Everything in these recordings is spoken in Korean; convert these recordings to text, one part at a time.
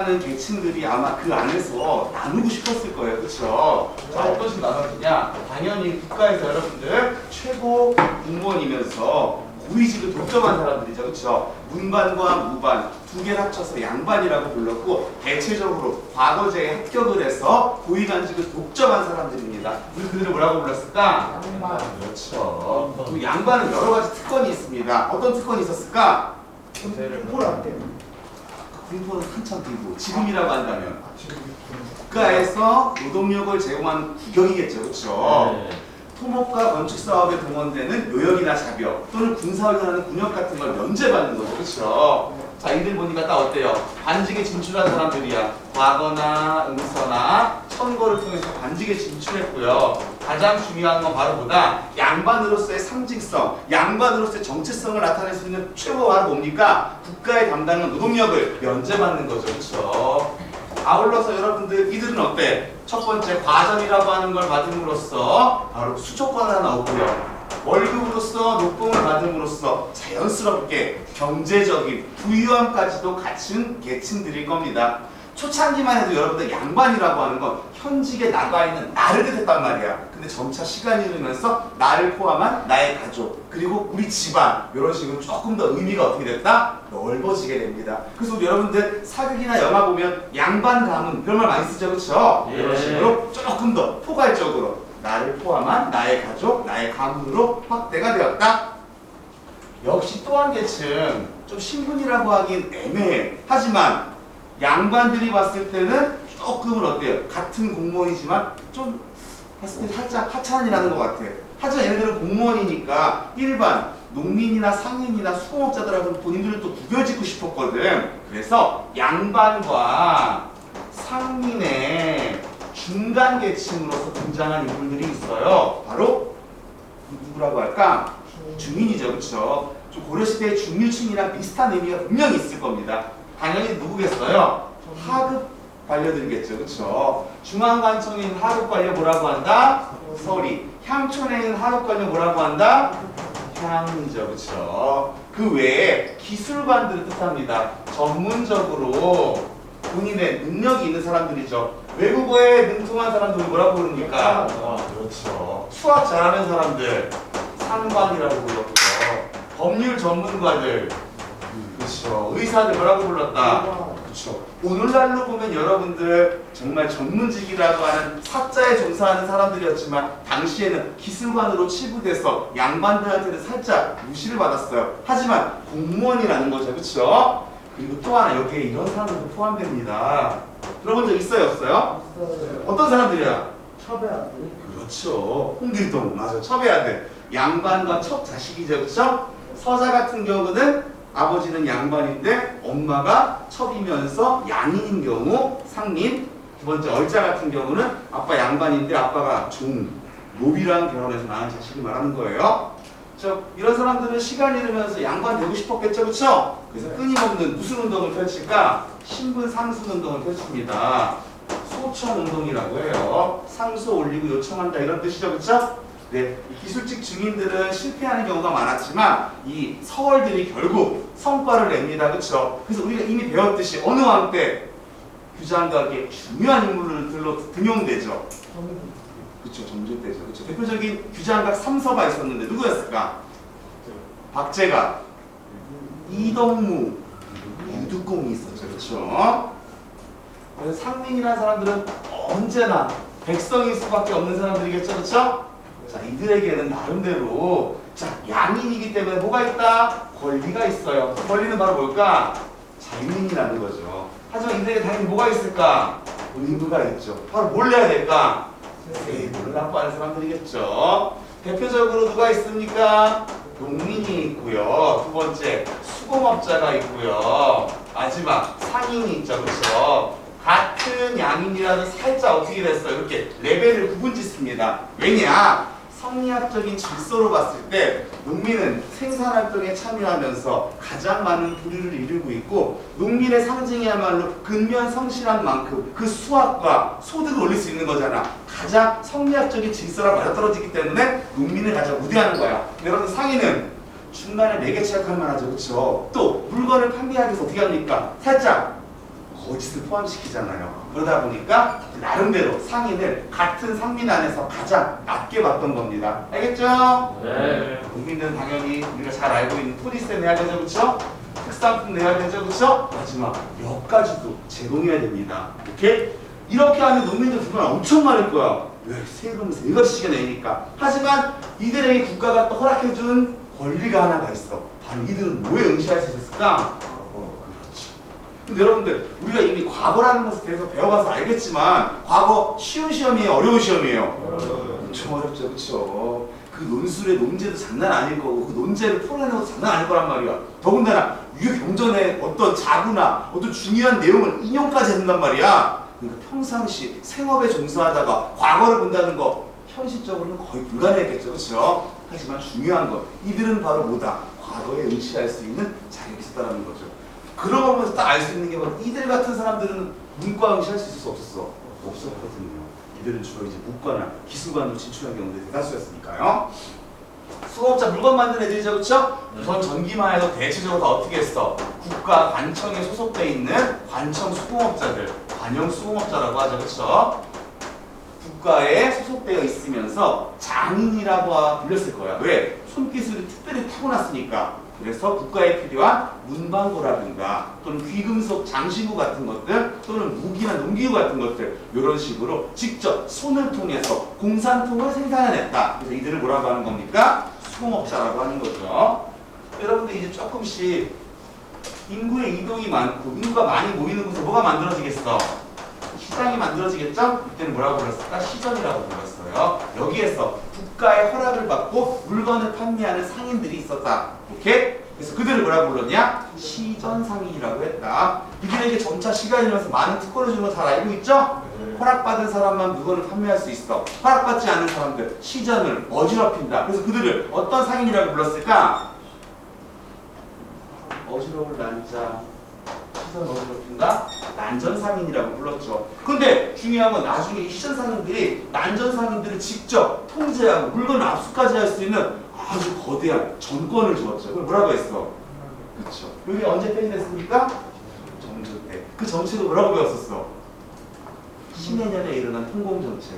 하는 계층들이 아마 그 안에서 나누고 싶었을 거예요. 그렇죠? 자, 어떤 식으로 나눴느냐? 당연히 국가에서 여러분들 최고 공무원이면서 고위직을 독점한 사람들이죠. 그렇죠? 문반과 무반 두 개를 합쳐서 양반이라고 불렀고 대체적으로 과거제에 합격을 해서 고위관직을 독점한 사람들입니다. 우리 그들을 뭐라고 불렀을까? 양반. 그렇죠. 그 양반은 여러 가지 특권이 있습니다. 어떤 특권이 있었을까? 뭘 안 돼? 군포는 한참 뒤고 지금이라고 한다면 국가에서 노동력을 제공하는 국역이겠죠. 그렇죠? 네. 토목과 건축 사업에 동원되는 요역이나 자격 또는 군사훈련하는 군역 같은 걸 면제받는 거죠. 그렇죠? 자, 이들 보니까 딱 어때요? 관직에 진출한 사람들이야. 과거나 응서나 선거를 통해서 관직에 진출했고요. 가장 중요한 건 바로 보다 양반으로서의 상징성, 양반으로서의 정체성을 나타낼 수 있는 최고가 바로 뭡니까? 국가에 담당하는 노동력을 면제받는 거죠. 그렇죠? 아울러서 여러분들 이들은 어때? 첫 번째 과전이라고 하는 걸 받음으로써 바로 수조권을 하나 얻고요. 월급으로서 높봉을 받음으로써 자연스럽게 경제적인 부유함까지도 갖춘 계층들일 겁니다. 초창기만 해도 여러분들 양반이라고 하는 건 현직에 나가 있는 나를 뜻했단 말이야. 근데 점차 시간이 흐르면서 나를 포함한 나의 가족 그리고 우리 집안 이런 식으로 조금 더 의미가 어떻게 됐다? 넓어지게 됩니다. 그래서 우리 여러분들 사극이나 영화 보면 양반 가문 그런 말 많이 쓰죠. 그렇죠? 예. 이런 식으로 조금 더 포괄적으로 나를 포함한 나의 가족, 나의 가문으로 확대가 되었다. 역시 또 한 계층 좀 신분이라고 하긴 애매해. 하지만 양반들이 봤을 때는 조금은 어때요? 같은 공무원이지만 좀 봤을 때 살짝 하찮이라는 것 같아. 하지만 얘네들은 공무원이니까 일반 농민이나 상인이나 수공업자들하고 본인들을 또 구별짓고 싶었거든. 그래서 양반과 상민의 중간 계층으로서 등장한 인물들이 있어요. 바로 누구라고 할까? 중인이죠. 그렇죠? 좀 고려시대의 중류층이랑 비슷한 의미가 분명히 있을 겁니다. 당연히 누구겠어요? 하급 관료들이겠죠. 그렇죠? 중앙관청에 있는 하급 관료 뭐라고 한다? 서리. 향촌에 있는 하급 관료 뭐라고 한다? 향이죠. 그렇죠? 그 외에 기술관들을 뜻합니다. 전문적으로 본인의 능력이 있는 사람들이죠. 외국어에 능통한 사람들을 뭐라고 부릅니까? 그렇죠. 수학 잘하는 사람들 상관이라고 불렀고요. 법률 전문가들 그렇죠. 의사들 뭐라고 불렀다? 그렇죠. 오늘날로 보면 여러분들 정말 전문직이라고 하는 사자에 종사하는 사람들이었지만 당시에는 기술관으로 치부돼서 양반들한테는 살짝 무시를 받았어요. 하지만 공무원이라는 거죠. 그렇죠? 그리고 또 하나 여기에 이런 사람들도 포함됩니다. 들어본 적 있어요? 없어요? 어떤 사람들이야? 첩외아들. 그렇죠. 홍길동 맞아. 첩외아들. 양반과 첩 자식이죠. 그렇죠? 서자 같은 경우는 아버지는 양반인데 엄마가 첩이면서 양인인 경우 상민. 두 번째 얼자 같은 경우는 아빠 양반인데 아빠가 종, 노비랑 결혼해서 낳은 자식이 말하는 거예요. 이런 사람들은 시간이 흐르면서 양반 되고 싶었겠죠. 그렇죠? 그래서 끊임없는 무슨 운동을 펼칠까? 신분 상승 운동을 펼칩니다. 소청 운동이라고 해요. 상소 올리고 요청한다 이런 뜻이죠. 그렇죠? 네, 이 기술직 중인들은 실패하는 경우가 많았지만 이 서얼들이 결국 성과를 냅니다. 그렇죠? 그래서 우리가 이미 배웠듯이 어느 왕 때 규장각의 중요한 인물들로 등용되죠. 그렇죠. 정조 때죠. 그렇죠. 대표적인 규장각 3서가 있었는데 누구였을까? 박제가, 이덕무, 유두공이 있었죠. 그렇죠. 그래서 상민이라는 사람들은 언제나 백성일 수밖에 없는 사람들이겠죠. 그렇죠? 자, 이들에게는 나름대로 양인이기 때문에 뭐가 있다? 권리가 있어요. 그 권리는 바로 뭘까? 자유인이라는 거죠. 하지만 이들에게 당연히 뭐가 있을까? 의무가 있죠. 바로 뭘 내야 될까? 세금을 납부하는 사람들이겠죠. 대표적으로 누가 있습니까? 농민이 있고요. 두 번째 수공업자가 있고요. 마지막 상인이 있죠. 그렇죠? 같은 양인이라도 살짝 어떻게 됐어요? 이렇게 레벨을 구분짓습니다. 왜냐? 성리학적인 질서로 봤을 때 농민은 생산활동에 참여하면서 가장 많은 부류를 이루고 있고 농민의 상징이야말로 근면 성실한 만큼 그 수확과 소득을 올릴 수 있는 거잖아. 가장 성리학적인 질서랑 맞아떨어지기 때문에 농민을 가장 우대하는 거야. 여러분 상인은 중간에 매개체 역할만 하죠. 그렇죠? 또 물건을 판매하기 위해서 어떻게 합니까? 살짝 거짓을 포함시키잖아요. 그러다 보니까 나름대로 상인을 같은 상민 안에서 가장 낮게 봤던 겁니다. 알겠죠? 네. 국민들은 당연히 우리가 잘 알고 있는 토지세 내야 되죠, 그렇죠? 특산품 내야 되죠, 그렇죠? 하지만 몇 가지도 제공해야 됩니다. 오케이? 이렇게 하면 농민들 불만 엄청 많을 거야. 왜? 세금을 세 가지씩이나 내니까. 하지만 이들에게 국가가 또 허락해준 권리가 하나가 있어. 바로 이들은 뭐에 응시할 수 있을까? 그렇죠. 근데 여러분들 우리가 이미 과거라는 것을 계속 배워가서 알겠지만 과거 쉬운 시험이에요? 어려운 시험이에요? 엄청 어렵죠, 그렇죠? 그 논술의 논제도 장난 아닐 거고 그 논제를 풀어내는 것도 장난 아닐 거란 말이야. 더군다나 유경전의 어떤 자구나 어떤 중요한 내용을 인용까지 해준단 말이야. 그러니까 평상시 생업에 종사하다가 과거를 본다는 거 현실적으로는 거의 불가능했겠죠, 그렇죠? 하지만 중요한 건 이들은 바로 뭐다? 과거에 응시할 수 있는 자격이 있었다는 거죠. 그런 거 보면서 딱 알 수 있는 게 바로 이들 같은 사람들은 문과 응시할 수 있을 수 없었어? 없었거든요. 이들은 주로 이제 문과나 기술관으로 진출한 경우들이 대다수였으니까요. 수공업자 물건 만드는 애들이죠, 그렇죠? 우선 전기만 해도 대체적으로 다 어떻게 했어? 국가 관청에 소속돼 있는 관청 수공업자들, 관영 수공업자라고 하죠, 그렇죠? 국가에 소속되어 있으면서 장인이라고 불렸을 거야. 왜? 손기술이 특별히 타고났으니까. 그래서 국가에 필요한 문방구라든가 또는 귀금속 장신구 같은 것들 또는 무기나 농기구 같은 것들 이런 식으로 직접 손을 통해서 공산품을 생산해냈다. 그래서 이들을 뭐라고 하는 겁니까? 수공업자라고 하는 거죠. 여러분들 이제 조금씩 인구의 이동이 많고 인구가 많이 모이는 곳에 뭐가 만들어지겠어? 시장이 만들어지겠죠? 이때는 뭐라고 불렀을까? 시전이라고 불렀어요. 여기에서 국가의 허락을 받고 물건을 판매하는 상인들이 있었다. 오케이? 그래서 그들을 뭐라고 불렀냐? 시전상인이라고 했다. 이들에게 점차 시간이 지나면서 많은 특권을 주는 거 잘 알고 있죠? 허락받은 사람만 물건을 판매할 수 있어. 허락받지 않은 사람들, 시전을 어지럽힌다. 그래서 그들을 어떤 상인이라고 불렀을까? 어지러울 난자. 시선 어지럽힌다? 난전상인이라고 불렀죠. 근데 중요한 건 나중에 이 시전상인들이 난전상인들을 직접 통제하고 물건을 압수까지 할 수 있는 아주 거대한 전권을 주었죠. 그걸 뭐라고 했어? 그렇죠. 여기 언제 폐지됐습니까? 정조 때. 그 정책을 뭐라고 배웠었어? 신해년에 일어난 통공정책.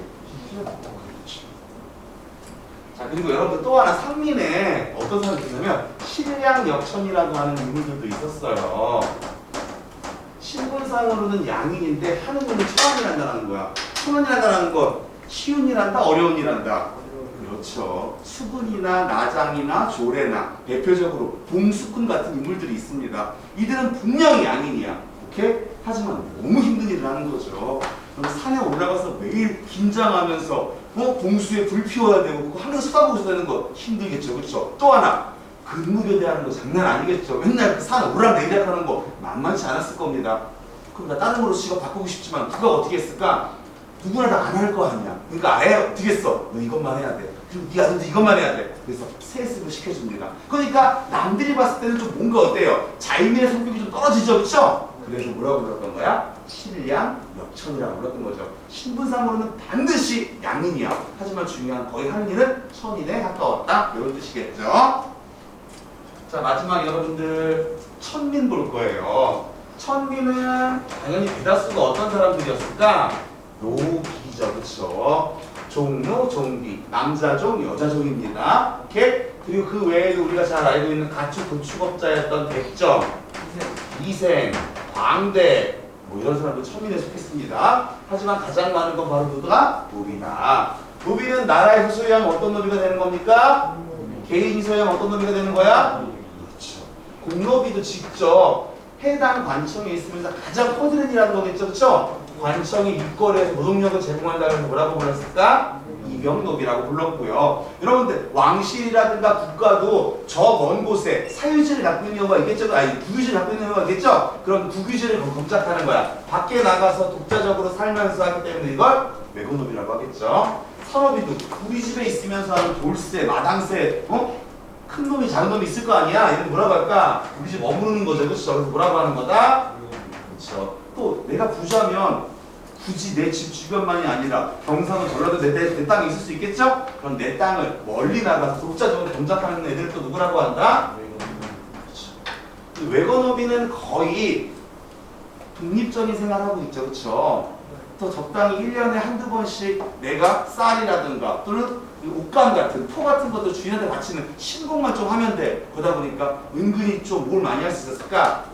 자, 그리고 여러분 또 하나 상민에 어떤 사람이 있냐면 신량역천이라고 하는 인물들도 있었어요. 신분상으로는 양인인데 하는 일은 천원이란다는 거야. 천원이란다는 건 쉬운 일한다, 어려운 일한다. 그렇죠. 수군이나 나장이나 조례나 대표적으로 봉수꾼 같은 인물들이 있습니다. 이들은 분명히 양인이야. 오케이? 하지만 너무 힘든 일을 하는 거죠. 그럼 산에 올라가서 매일 긴장하면서 봉수에 불 피워야 되고 그거 하늘을 쏟아보고 있어야 되는 거 힘들겠죠. 그렇죠? 또 하나 근무교대하는 거 장난 아니겠죠. 맨날 그 산 오락내리락 하는 거 만만치 않았을 겁니다. 그럼 나 다른 거로 직업 바꾸고 싶지만 누가 어떻게 했을까? 누구나 다 안 할 거 아니야. 그러니까 아예 어떻게 했어? 너 이것만 해야 돼. 그리고 네 아들도 이것만 해야 돼. 그래서 세습을 시켜줍니다. 그러니까 남들이 봤을 때는 좀 뭔가 어때요? 자유민의 성격이 좀 떨어지죠. 그렇죠? 그래서 뭐라고 불렀던 거야? 신량역천이라고 불렀던 거죠. 신분상으로는 반드시 양인이야. 하지만 중요한 거의 하는 일은 천인에 가까웠다. 이런 뜻이겠죠. 자, 마지막 여러분들 천민 볼 거예요. 천민은 당연히 대다수가 어떤 사람들이었을까? 노비죠, 그렇죠? 종로, 종비, 남자종, 여자종입니다. 오케이? 그리고 그 외에도 우리가 잘 알고 있는 가축 도축업자였던 백정, 이생, 광대 뭐 이런 사람도 천민에 속했습니다. 하지만 가장 많은 건 바로 누가? 노비다. 노비는 나라에서 소유하면 어떤 노비가 되는 겁니까? 개인이 소유하면 어떤 노비가 되는 거야? 그렇죠. 공노비도 직접 해당 관청에 있으면서 가장 커지는 일하는 거겠죠, 그렇죠? 관청이 입거래해서 노동력을 제공한다고 해서 뭐라고 불렀을까? 이병노비라고 불렀고요. 여러분들 왕실이라든가 국가도 저 먼 곳에 사유지를 갖고 있는 경우가 있겠죠? 아니 국유지를 갖고 있는 경우가 있겠죠? 그럼 국유지를 검작하는 거야. 밖에 나가서 독자적으로 살면서 하기 때문에 이걸 외고노비라고 하겠죠. 산업이도 우리 집에 있으면서 하는 돌세, 마당세, 큰 놈이 작은 놈이 있을 거 아니야? 이런 뭐라고 할까? 우리 집 머무르는 거죠, 그렇죠? 그래서 뭐라고 하는 거다? 그렇죠. 또 내가 부자면 굳이 내 집 주변만이 아니라 경상도 전라도 내 땅에 있을 수 있겠죠? 그럼 내 땅을 멀리 나가서 독자적으로 경작하는 애들 또 누구라고 한다? 그렇죠. 외건업인은 거의 독립적인 생활하고 있죠. 그쵸? 또 적당히 1년에 한두 번씩 내가 쌀이라든가 또는 옷감 같은 포 같은 것도 주인한테 바치는 신고만 좀 하면 돼. 그러다 보니까 은근히 좀 뭘 많이 할 수 있었을까?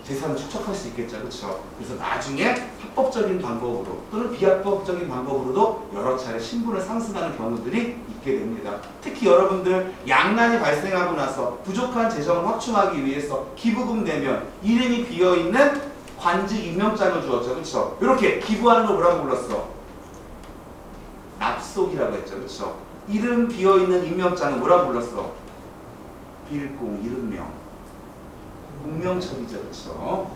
재산을 축적할 수 있겠죠. 그렇죠? 그래서 나중에 합법적인 방법으로 또는 비합법적인 방법으로도 여러 차례 신분을 상승하는 경우들이 있게 됩니다. 특히 여러분들 양난이 발생하고 나서 부족한 재정을 확충하기 위해서 기부금 내면 이름이 비어있는 관직 임명장을 주었죠. 그렇죠? 이렇게 기부하는 걸 뭐라고 불렀어? 납속이라고 했죠. 그렇죠? 이름 비어있는 임명장은 뭐라고 불렀어? 빌공, 이름명. 공명처리죠. 그렇죠?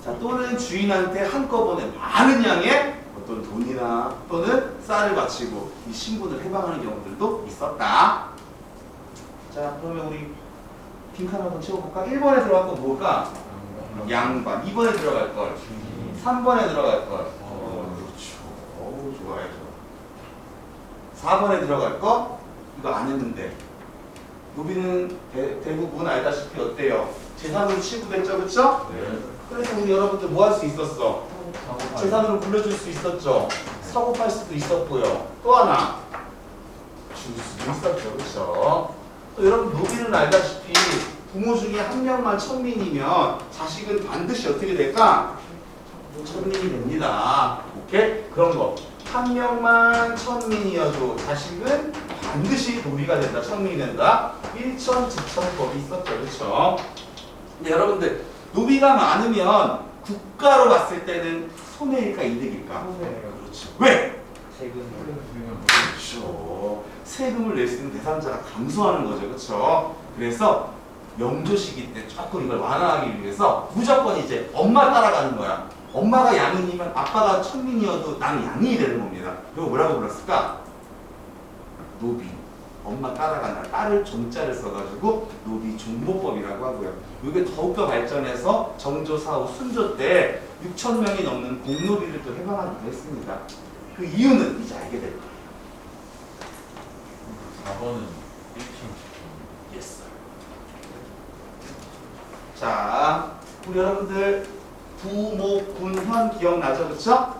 자, 또는 주인한테 한꺼번에 많은 양의 어떤 돈이나 또는 쌀을 바치고 이 신분을 해방하는 경우들도 있었다. 자, 그러면 우리 빈칸 한번 채워볼까? 1번에 들어갈 건 뭘까? 양반. 2번에 들어갈 걸. 3번에 들어갈 걸. 그렇죠. 어우, 좋아요. 4번에 들어갈 거? 이거 안 했는데. 노비는 대부분 알다시피 어때요? 재산으로 취급됐죠, 그렇죠? 네. 그래서 우리 여러분들 뭐 할 수 있었어? 재산으로 불려줄 수 있었죠. 사고 팔 수도 있었고요. 또 하나 줄 수도 있었죠, 그렇죠? 또 여러분 노비는 알다시피 부모 중에 한 명만 천민이면 자식은 반드시 어떻게 될까? 천민이 됩니다. 오케이? 그런 거. 한 명만 천민이어도 자식은 반드시 노비가 된다, 천민이 된다. 일천지천법이 있었죠, 그렇죠? 근데 여러분들 노비가 많으면 국가로 봤을 때는 손해일까 이득일까? 그렇죠. 왜? 그렇죠. 세금을 낼 수 있는 대상자가 감소하는 거죠, 그렇죠? 그래서 명조 시기 때 조금 이걸 완화하기 위해서 무조건 이제 엄마 따라가는 거야. 엄마가 양인이면 아빠가 천민이어도 나는 양인이 되는 겁니다. 그리고 뭐라고 불렀을까? 노비. 엄마 따라간다. 딸을 종자를 써가지고 노비 종보법이라고 하고요. 이게 더욱더 발전해서 정조, 사후, 순조 때 6,000명이 넘는 공노비를 또 해방하기도 했습니다. 그 이유는 이제 알게 될 거예요. 4번은 1층. Yes. 자, 우리 여러분들 부, 목, 군, 현 기억나죠? 그쵸?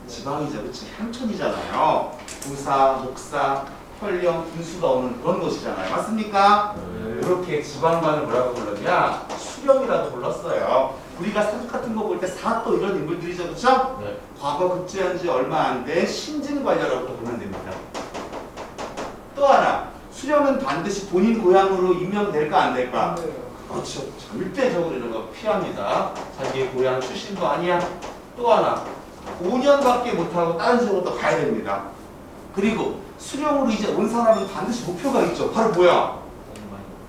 지방이죠. 그쵸? 향촌이잖아요. 부사, 목사, 혈령, 군수가 오는 그런 곳이잖아요. 맞습니까? 네. 이렇게 지방관을 뭐라고 불렀냐? 수령이라고 불렀어요. 우리가 사극 같은 거 볼 때 사또 이런 인물들이죠. 그쵸? 네. 과거 급제한 지 얼마 안 된 신진관료라고 보면 됩니다. 또 하나, 수령은 반드시 본인 고향으로 임명될까 안 될까? 그렇죠. 절대적으로 이런 거 피합니다. 자기의 고향 출신도 아니야. 또 하나, 5년밖에 못하고 다른 지역으로 또 가야 됩니다. 그리고 수령으로 이제 온 사람은 반드시 목표가 있죠. 바로 뭐야?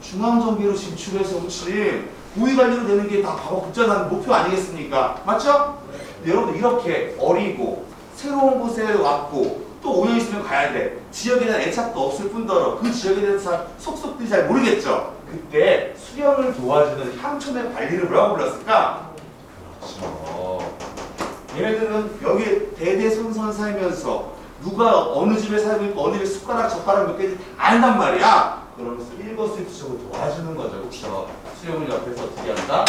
중앙정계로 진출해서 그렇지. 고위관료로 되는 게 다 과거 국정한 목표 아니겠습니까? 맞죠? 네. 여러분들 이렇게 어리고 새로운 곳에 왔고 또 5년 있으면 가야 돼. 지역에 대한 애착도 없을 뿐더러 그 지역에 대해서 속속들이 잘 모르겠죠. 그때 수령을 도와주는 향촌의 관리를 뭐라고 불렀을까? 그렇죠. 얘네들은 여기 대대손손 살면서 누가 어느 집에 살고 있고 어느 집에 숟가락 젓가락 몇 개인지 다 안단 말이야. 그러면서 일거수일투족을 도와주는 거죠. 그렇죠. 수령을 옆에서 어떻게 한다?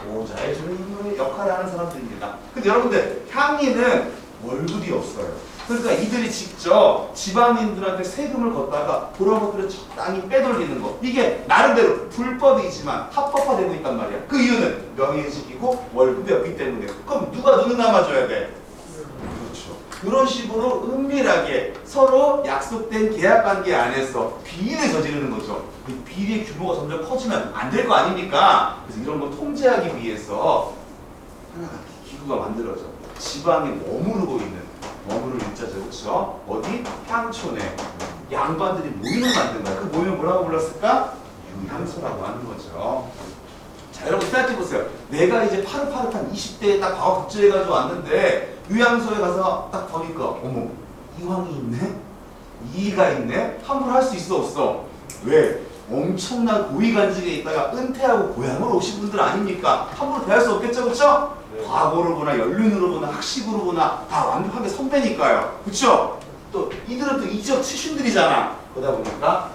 보호자해주는 힘의 역할을 하는 사람들입니다. 근데 여러분들 향리는 월급이 없어요. 그러니까 이들이 직접 지방민들한테 세금을 걷다가 그런 것들을 적당히 빼돌리는 거. 이게 나름대로 불법이지만 합법화되고 있단 말이야. 그 이유는 명예직이고 월급이 없기 때문에. 그럼 누가 눈을 감아줘야 돼? 그렇죠. 그런 식으로 은밀하게 서로 약속된 계약관계 안에서 비리를 저지르는 거죠. 그 비리의 규모가 점점 커지면 안 될 거 아닙니까? 그래서 이런 걸 통제하기 위해서 하나가 기구가 만들어져. 지방에 머무르고 있는 머무를 일자죠, 그렇죠? 어디? 향촌에 양반들이 모임을 만든 거야. 그 모임을 뭐라고 불렀을까? 유향소라고 하는 거죠. 자, 여러분 생각해보세요. 내가 이제 파릇파릇한 20대에 딱 과거 급제해가지고 왔는데 유향소에 가서 딱 보니까 어머, 이황이 있네? 이의가 있네? 함부로 할 수 있어 없어? 왜? 엄청난 고위간직에 있다가 은퇴하고 고향으로 오신 분들 아닙니까? 함부로 대할 수 없겠죠, 그렇죠? 네. 과거로 보나 연륜으로 보나 학식으로 보나 다 완벽하게 선배니까요, 그렇죠? 또 이들은 또 이 지역 출신들이잖아. 그러다 보니까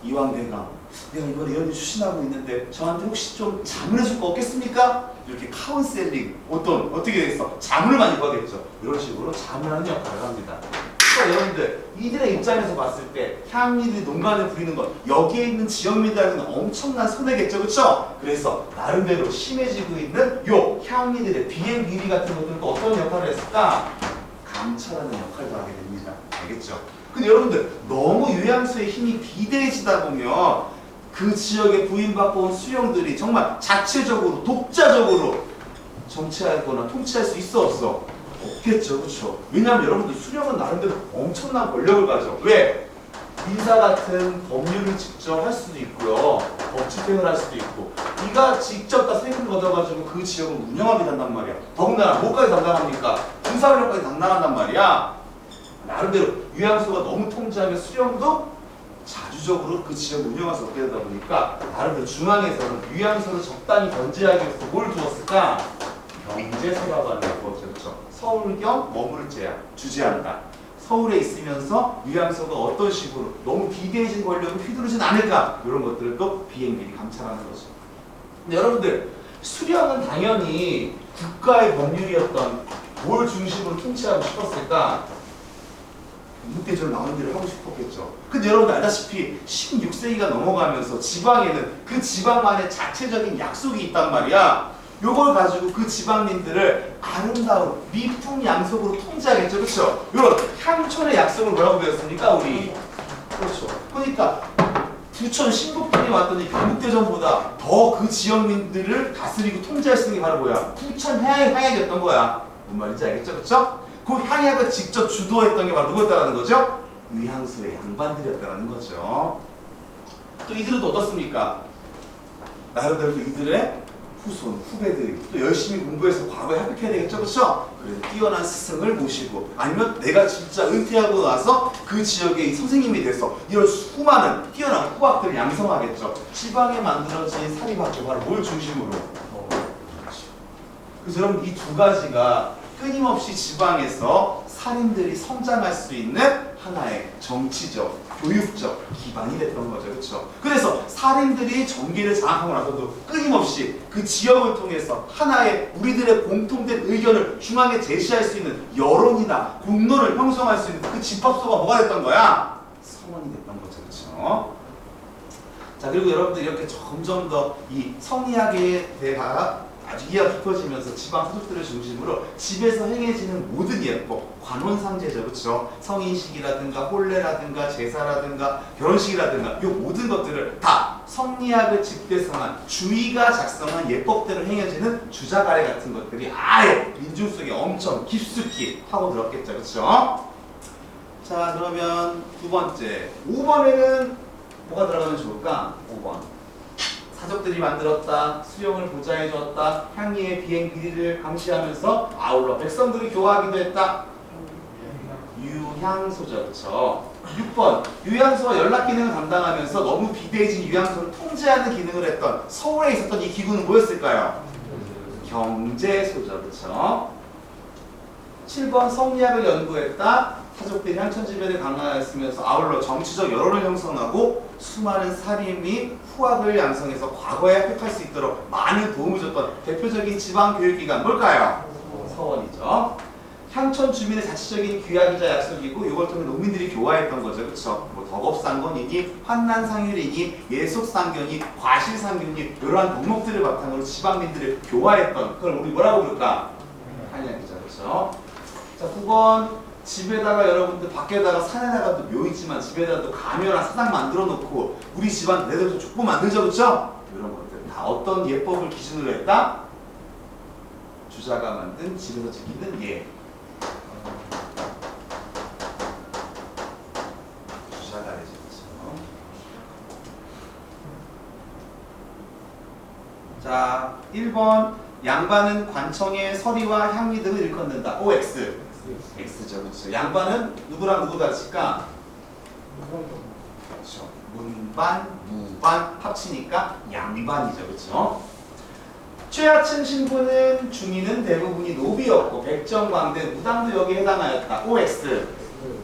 이황대가 내가 이번에 연휴 추진하고 있는데 저한테 혹시 좀 자문해 줄 거 없겠습니까? 이렇게 카운셀링 어떻게 되겠어? 자문을 많이 구하겠죠. 이런 식으로 자문하는 역할을 합니다. 그러니까 여러분들 이들의 입장에서 봤을 때 향리들이 농간을 부리는 것 여기에 있는 지역민들한테는 엄청난 손해겠죠, 그렇죠? 그래서 나름대로 심해지고 있는 요 향리들의 비행 비리 같은 것들은 또 어떤 역할을 했을까? 감찰하는 역할도 하게 됩니다. 알겠죠? 근데 여러분들 너무 요양소의 힘이 비대해지다 보면 그 지역에 부임받고 온 수령들이 정말 자체적으로 독자적으로 정치하거나 통치할 수 있어 없어? 없겠죠, 그렇죠? 왜냐하면 여러분들 수령은 나름대로 엄청난 권력을 가져. 왜? 민사 같은 법률을 직접 할 수도 있고요, 법 집행을 할 수도 있고, 네가 직접 다 세금 걷어가지고 그 지역을 운영하게 된단 말이야. 더군다나 뭐까지 담당합니까? 군사훈련까지 담당한단 말이야. 나름대로 요양소가 너무 통제하면 수령도 자주적으로 그 지역을 운영해서 얻게 되다 보니까 나름대로 중앙에서는 요양소를 적당히 견제하기 위해서 뭘 두었을까? 경제소라고 하는 걸 두었죠. 그렇죠? 서울경 머무를 주재한다. 서울에 있으면서 요양소가 어떤 식으로 너무 비대해진 권력을 휘두르진 않을까? 이런 것들을 또 비행기리 감찰하는 거죠. 근데 여러분들 수령은 당연히 국가의 법률이었던 뭘 중심으로 통치하고 싶었을까? 국대적으로 나오는 일을 하고 싶었겠죠. 근데 여러분들 알다시피 16세기가 넘어가면서 지방에는 그 지방만의 자체적인 약속이 있단 말이야. 요걸 가지고 그 지방민들을 아름다운 미풍양속으로 통제하겠죠. 그렇죠? 요런 향촌의 약속을 뭐라고 배웠습니까? 우리. 그렇죠. 그러니까 부천 신복군이 왔더니 경국대전보다 더 그 지역민들을 다스리고 통제할 수 있는 게 바로 뭐야? 부천 향약이었던 거야. 뭔 말인지 알겠죠? 그렇죠? 그 향약을 직접 주도했던 게 바로 누구였다는 거죠? 의향소의 양반들이었다는 거죠. 또 이들은 또 어떻습니까? 나름대로 이들의 후손, 후배들이 또 열심히 공부해서 과거에 합격해야 되겠죠, 그렇죠? 그래서 뛰어난 스승을 모시고 아니면 내가 진짜 은퇴하고 나서 그 지역의 선생님이 돼서 이런 수많은 뛰어난 후학들을 양성하겠죠. 지방에 만들어진 사립학교 바로 뭘 중심으로? 그래서 여러분 이 두 가지가 끊임없이 지방에서 살인들이 성장할 수 있는 하나의 정치적, 교육적 기반이 됐던 거죠. 그렇죠? 그래서 살인들이 정기를 장악하고 나서도 끊임없이 그 지역을 통해서 하나의 우리들의 공통된 의견을 중앙에 제시할 수 있는 여론이나 공론을 형성할 수 있는 그 집합소가 뭐가 됐던 거야? 성원이 됐던 거죠. 그렇죠? 자, 그리고 여러분들 이렇게 점점 더 이 성리학에 대해 아주 이해가 깊어지면서 지방 소득들을 중심으로 집에서 행해지는 모든 예법, 관혼상제죠, 그렇죠? 성인식이라든가 혼례라든가 제사라든가 결혼식이라든가 이 모든 것들을 다 성리학을 집대성한 주의가 작성한 예법대로 행해지는 주자가래 같은 것들이 아예 민중 속에 엄청 깊숙이 파고들었겠죠, 그렇죠? 자, 그러면 두 번째, 5번에는 뭐가 들어가면 좋을까? 5번. 사족들이 만들었다, 수용을 보장해 주었다, 향리의 비행 비리를 감시하면서 아울러 백성들이 교화하기도 했다. 유향소죠, 그렇죠? 6번, 유향소와 연락 기능을 담당하면서 너무 비대해진 유향소를 통제하는 기능을 했던 서울에 있었던 이 기구는 뭐였을까요? 경제소죠, 그렇죠? 7번, 성리학을 연구했다. 사족들이 향천지배를 강화했으면서 아울러 정치적 여론을 형성하고 수많은 살인이 후학을 양성해서 과거에 합격할 수 있도록 많은 도움을 줬던 대표적인 지방교육기관 뭘까요? 서원이죠. 향천 주민의 자치적인 귀하기자 약속이고 이걸 통해 농민들이 교화했던 거죠. 그렇죠? 뭐 덕업상권이니 환난상율이니 예속상견이 과실상견이 이러한 덕목들을 바탕으로 지방민들을 교화했던 그걸 우리 뭐라고 부를까? 한양기자. 그렇죠? 자, 9번 집에다가 여러분들 밖에다가 산에다가 또 묘 있지만 집에다가 또 가면한 사당 만들어 놓고 우리 집안 내대로 족보 만들죠, 그렇죠? 이런 것들 다 어떤 예법을 기준으로 했다? 주자가 만든 집에서 지키는 예. 주자가 되죠. 자, 1번 양반은 관청의 서리와 향리 등을 일컫는다. OX. X죠, 그렇죠. 양반은 누구랑 누구 다칠까? 그렇죠. 문반, 무반 합치니까 양반이죠, 그렇죠. 최하층 신분은 중인은 대부분이 노비였고 백정광대 무당도 여기에 해당하였다. OX.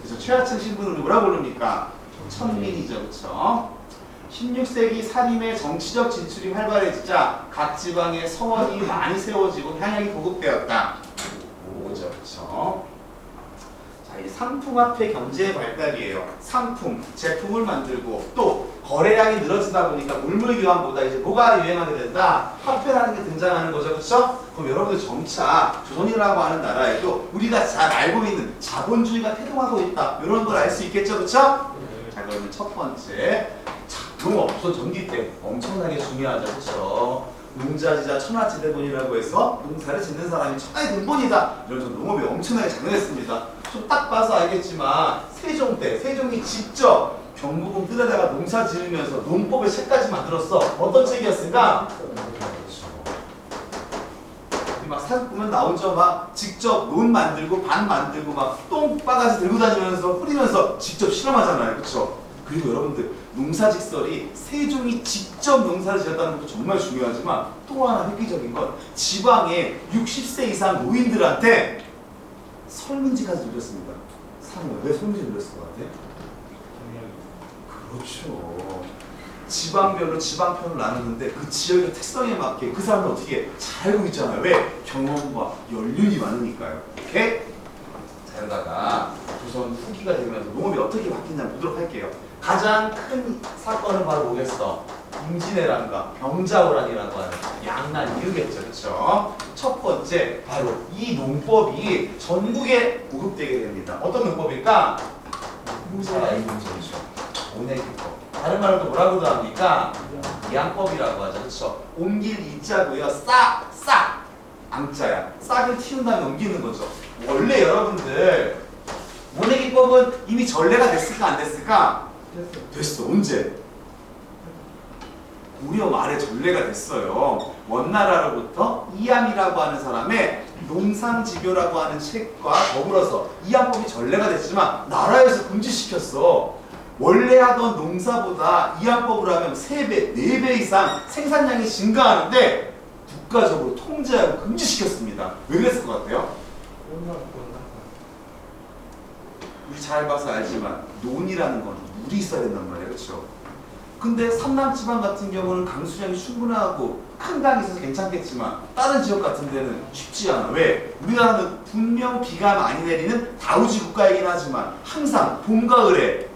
그래서 최하층 신분은 누구라고 부릅니까? 천민이죠, 그렇죠. 16세기 산림의 정치적 진출이 활발해지자 각 지방에 서원이 많이 세워지고 향약이 보급되었다. 오죠, 그렇죠? 자, 이 상품화폐 경제의 발달이에요. 상품, 제품을 만들고 또 거래량이 늘어지다 보니까 물물 교환보다 이제 뭐가 유행하게 된다? 화폐라는 게 등장하는 거죠, 그렇죠? 그럼 여러분들 점차 조선이라고 하는 나라에도 우리가 잘 알고 있는 자본주의가 태동하고 있다. 이런 걸 알 수 있겠죠, 그렇죠? 자, 그러면 첫 번째, 농업, 우선 전기 때 엄청나게 중요하죠, 그렇죠? 농자지자 천하지대본이라고 해서 농사를 짓는 사람이 천하의 근본이다. 이러면서 농업이 엄청나게 장려했습니다. 좀 딱 봐서 알겠지만 세종 때 세종이 직접 경부궁 뜰에다가 농사 지으면서 농법의 책까지 만들었어. 어떤 책이었을까? 막 사극 보면 나오죠. 막 직접 논 만들고 반 만들고 막 똥바가지 들고 다니면서 뿌리면서 직접 실험하잖아요, 그렇죠? 그리고 여러분들 농사직설이 세종이 직접 농사를 지었다는 것도 정말 중요하지만 또 하나 획기적인 건 지방의 60세 이상 노인들한테 설문지까지 드렸습니다. 사람은 왜 설문지 드렸을 것 같아? 그렇죠. 지방별로 지방편을 나누는데 그 지역의 특성에 맞게 그 사람은 어떻게 잘 알고 있잖아요. 왜? 경험과 연륜이 많으니까요. 오케이? 자, 이러다가 조선 후기가 되면서 농업이 어떻게 바뀌냐 보도록 할게요. 가장 큰 사건은 바로 뭐겠어? 임진왜란과 병자호란이라고 하는 양난 이유겠죠, 그렇죠? 첫 번째 바로 이 농법이 전국에 보급되게 됩니다. 어떤 농법일까? 무사인공전이죠. 오내기법. 다른 말로 또 뭐라고도 합니까? 양법이라고 하죠, 그렇죠? 옮길 이자고요. 싹 앙자야. 싹을 틔운 다음에 옮기는 거죠. 원래 여러분들 모내기법은 이미 전례가 됐을까 안 됐을까? 됐어. 언제? 고려 말에 전례가 됐어요. 원나라로부터 이암이라고 하는 사람의 농상지교라고 하는 책과 더불어서 이암법이 전례가 됐지만 나라에서 금지시켰어. 원래 하던 농사보다 이암법을 하면 3배, 4배 이상 생산량이 증가하는데 국가적으로 통제하고 금지시켰습니다. 왜 그랬을 것 같아요? 우리 잘 봐서 알지만 논이라는 건 물이 있어야 된단 말이에요, 그렇죠? 근데 삼남지방 같은 경우는 강수량이 충분하고 큰 강이 있어서 괜찮겠지만 다른 지역 같은 데는 쉽지 않아. 왜? 우리나라는 분명 비가 많이 내리는 다우지 국가이긴 하지만 항상 봄, 가을에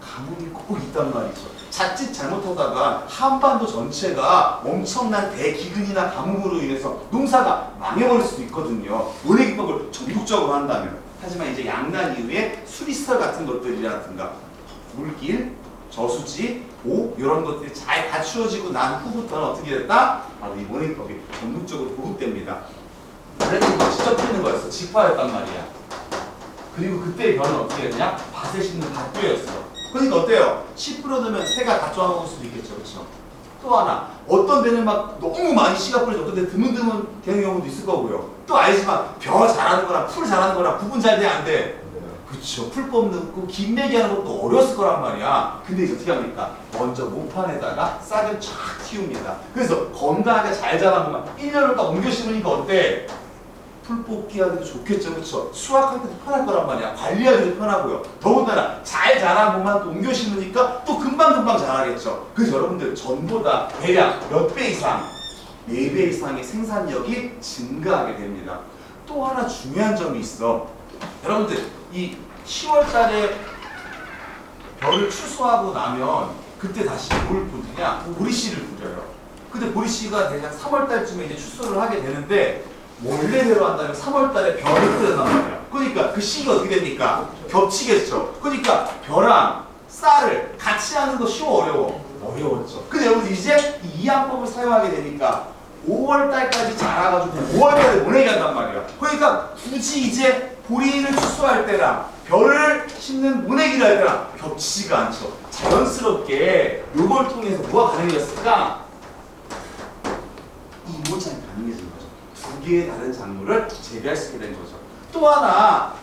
가뭄이 꼭 있단 말이죠. 자칫 잘못하다가 한반도 전체가 엄청난 대기근이나 가뭄으로 인해서 농사가 망해버릴 수도 있거든요. 모내기법을 전국적으로 한다면. 하지만 이제 양난 이후에 수리시설 같은 것들이라든가 물길, 저수지, 오 이런 것들이 잘 갖추어지고 난 후부터는 어떻게 됐다? 바로 이 모내기법이 전국적으로 보급됩니다. 원래는 이거 직접 피는 거였어. 직파였단 말이야. 그리고 그때의 변은 어떻게 했냐? 밭에 심는 밭교였어. 그러니까 어때요? 10% 넣으면 새가 다 쪼아먹을 수도 있겠죠, 그렇죠? 또 하나, 어떤 데는 막 너무 많이 씨가 뿌려져 어떤 데 드문드문 되는 경우도 있을 거고요. 또 알지만 벼 자라는 거랑 풀 자라는 거랑 구분 잘 돼, 안 돼? 그쵸. 풀법 넣고 김매기 하는 것도 어려웠을 거란 말이야. 근데 이제 어떻게 합니까? 먼저 모판에다가 싹을 쫙 틔웁니다. 그래서 건강하게 잘 자란 것만 1년을 딱 옮겨 심으니까 어때? 풀 뽑기 하기도 좋겠죠, 그쵸? 수확할 때도 편할 거란 말이야. 관리하기도 편하고요. 더군다나 잘 자란 것만 또 옮겨 심으니까 또 금방금방 자라겠죠. 그래서 여러분들 전보다 대략 몇 배 이상, 4배 이상의 생산력이 증가하게 됩니다. 또 하나 중요한 점이 있어. 여러분들 이 10월 달에 벼를 추수하고 나면 그때 다시 뭘 뿌리냐? 보리씨를 뿌려요. 근데 보리씨가 대략 3월 달쯤에 이제 추수를 하게 되는데 원래대로 한다면 3월 달에 벼를 뿌린단 말이야. 그러니까 그 시기가 어떻게 됩니까? 겹치겠죠. 그러니까 벼랑 쌀을 같이 하는 거 쉬워, 어려워? 어려웠죠. 근데 여러분 이제 이 이항법을 사용하게 되니까 5월 달까지 자라가지고 5월 달에 모내기 한단 말이야. 그러니까 굳이 이제 보리를 추수할 때랑 벼를 심는 모내기를 할 때랑 겹치지가 않죠. 자연스럽게 요걸 통해서 뭐가 가능해졌을까? 이 모창이 가능해진 거죠. 두 개의 다른 작물을 재배할 수 있게 된 거죠. 또 하나,